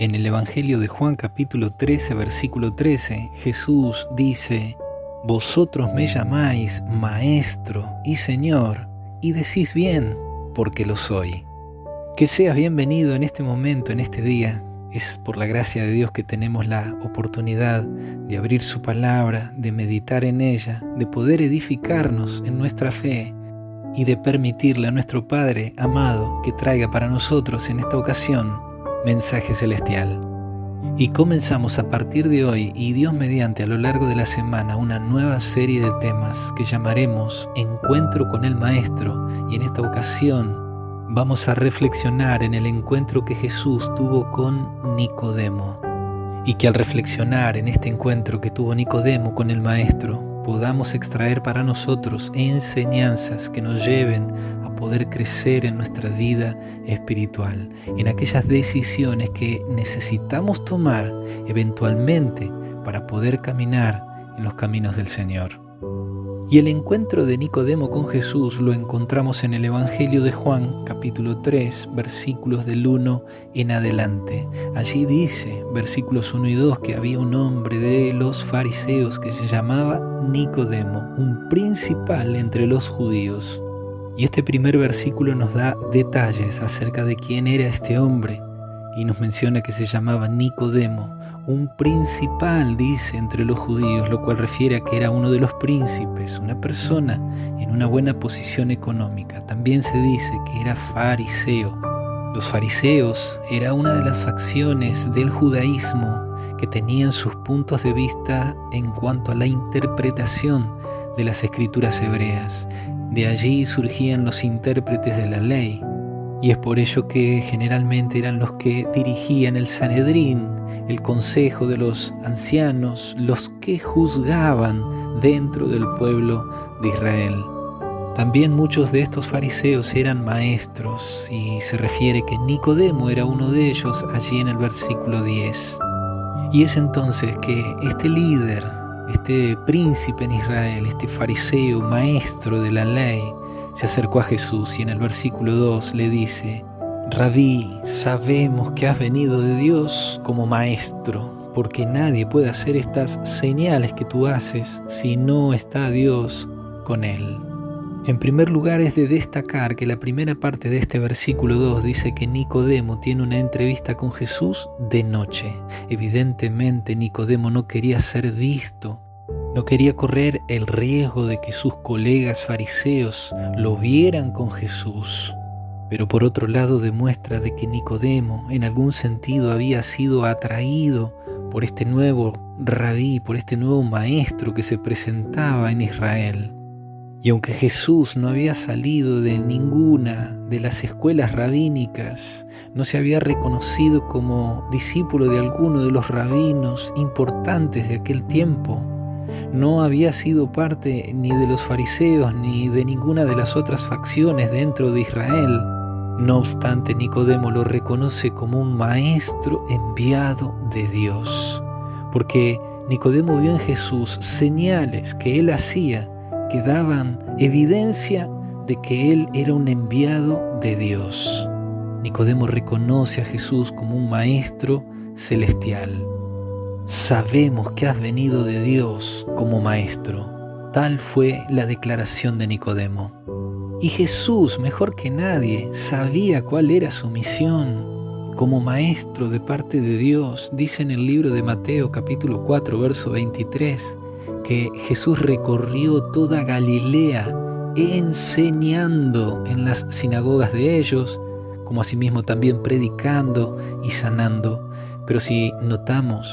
En el Evangelio de Juan capítulo 13, versículo 13, Jesús dice: Vosotros me llamáis Maestro y Señor, y decís bien, porque lo soy. Que seas bienvenido en este momento, en este día. Es por la gracia de Dios que tenemos la oportunidad de abrir su palabra, de meditar en ella, de poder edificarnos en nuestra fe y de permitirle a nuestro Padre amado que traiga para nosotros en esta ocasión mensaje celestial. Y comenzamos a partir de hoy y Dios mediante a lo largo de la semana una nueva serie de temas que llamaremos Encuentro con el Maestro, y en esta ocasión vamos a reflexionar en el encuentro que Jesús tuvo con Nicodemo, y que al reflexionar en este encuentro que tuvo Nicodemo con el Maestro podamos extraer para nosotros enseñanzas que nos lleven a poder crecer en nuestra vida espiritual, en aquellas decisiones que necesitamos tomar eventualmente para poder caminar en los caminos del Señor. Y el encuentro de Nicodemo con Jesús lo encontramos en el Evangelio de Juan, capítulo 3, versículos del 1 en adelante. Allí dice, versículos 1 y 2, que había un hombre de los fariseos que se llamaba Nicodemo, un principal entre los judíos. Y este primer versículo nos da detalles acerca de quién era este hombre, y nos menciona que se llamaba Nicodemo, un principal, dice, entre los judíos, lo cual refiere a que era uno de los príncipes, una persona en una buena posición económica. También se dice que era fariseo. Los fariseos era una de las facciones del judaísmo que tenían sus puntos de vista en cuanto a la interpretación de las escrituras hebreas. De allí surgían los intérpretes de la ley. Y es por ello que generalmente eran los que dirigían el Sanedrín, el consejo de los ancianos, los que juzgaban dentro del pueblo de Israel. También muchos de estos fariseos eran maestros, y se refiere que Nicodemo era uno de ellos allí en el versículo 10. Y es entonces que este líder, este príncipe en Israel, este fariseo, maestro de la ley, se acercó a Jesús y en el versículo 2 le dice: Rabí, sabemos que has venido de Dios como maestro, porque nadie puede hacer estas señales que tú haces si no está Dios con él. En primer lugar, es de destacar que la primera parte de este versículo 2 dice que Nicodemo tiene una entrevista con Jesús de noche. Evidentemente, Nicodemo no quería ser visto. No quería correr el riesgo de que sus colegas fariseos lo vieran con Jesús. Pero por otro lado demuestra de que Nicodemo en algún sentido había sido atraído por este nuevo rabí, por este nuevo maestro que se presentaba en Israel. Y aunque Jesús no había salido de ninguna de las escuelas rabínicas, no se había reconocido como discípulo de alguno de los rabinos importantes de aquel tiempo, no había sido parte ni de los fariseos ni de ninguna de las otras facciones dentro de Israel. No obstante, Nicodemo lo reconoce como un maestro enviado de Dios, porque Nicodemo vio en Jesús señales que él hacía que daban evidencia de que él era un enviado de Dios. Nicodemo reconoce a Jesús como un maestro celestial. Sabemos que has venido de Dios como maestro. Tal fue la declaración de Nicodemo. Y Jesús, mejor que nadie, sabía cuál era su misión como maestro de parte de Dios. Dice en el libro de Mateo capítulo 4, verso 23, que Jesús recorrió toda Galilea enseñando en las sinagogas de ellos, como asimismo también predicando y sanando. Pero si notamos,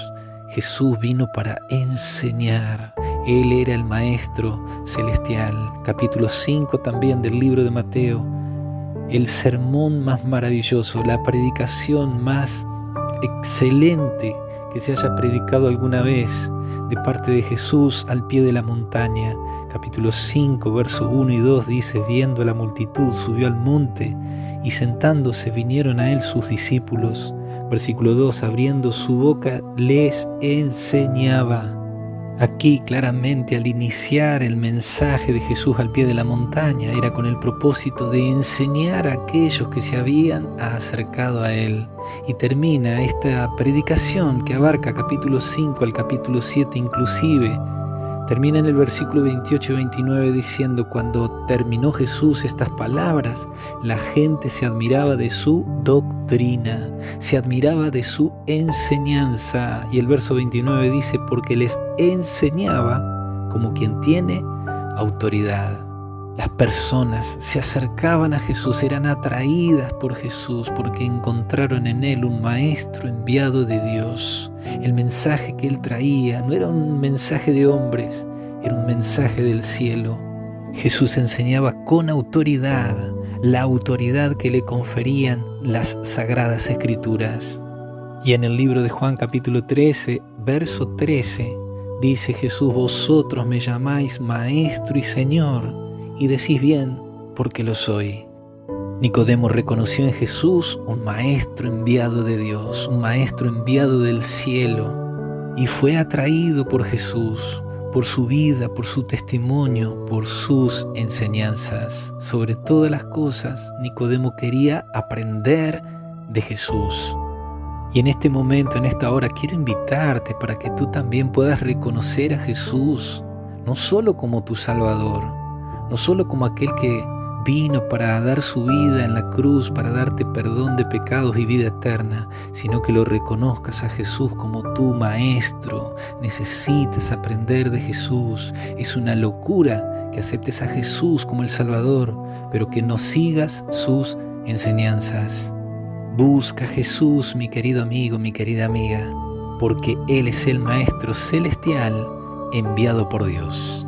Jesús vino para enseñar. Él era el Maestro Celestial. Capítulo 5 también del libro de Mateo. El sermón más maravilloso, la predicación más excelente que se haya predicado alguna vez de parte de Jesús al pie de la montaña. Capítulo 5, versos 1 y 2 dice: viendo a la multitud, subió al monte, y sentándose vinieron a él sus discípulos. Versículo 2, abriendo su boca les enseñaba. Aquí claramente al iniciar el mensaje de Jesús al pie de la montaña era con el propósito de enseñar a aquellos que se habían acercado a Él. Y termina esta predicación que abarca capítulo 5 al capítulo 7 inclusive. Termina en el versículo 28 y 29 diciendo: cuando terminó Jesús estas palabras, la gente se admiraba de su doctrina, se admiraba de su enseñanza. Y el verso 29 dice: porque les enseñaba como quien tiene autoridad. Las personas se acercaban a Jesús, eran atraídas por Jesús porque encontraron en Él un maestro enviado de Dios. El mensaje que Él traía no era un mensaje de hombres, era un mensaje del cielo. Jesús enseñaba con autoridad, la autoridad que le conferían las Sagradas Escrituras. Y en el libro de Juan capítulo 13, verso 13, dice Jesús: vosotros me llamáis Maestro y Señor, y decís bien, porque lo soy. Nicodemo reconoció en Jesús un maestro enviado de Dios, un maestro enviado del cielo, y fue atraído por Jesús, por su vida, por su testimonio, por sus enseñanzas. Sobre todas las cosas, Nicodemo quería aprender de Jesús. Y en este momento, en esta hora, quiero invitarte para que tú también puedas reconocer a Jesús, no solo como tu Salvador, no solo como aquel que vino para dar su vida en la cruz, para darte perdón de pecados y vida eterna, sino que lo reconozcas a Jesús como tu Maestro. Necesitas aprender de Jesús. Es una locura que aceptes a Jesús como el Salvador, pero que no sigas sus enseñanzas. Busca a Jesús, mi querido amigo, mi querida amiga, porque Él es el Maestro celestial enviado por Dios.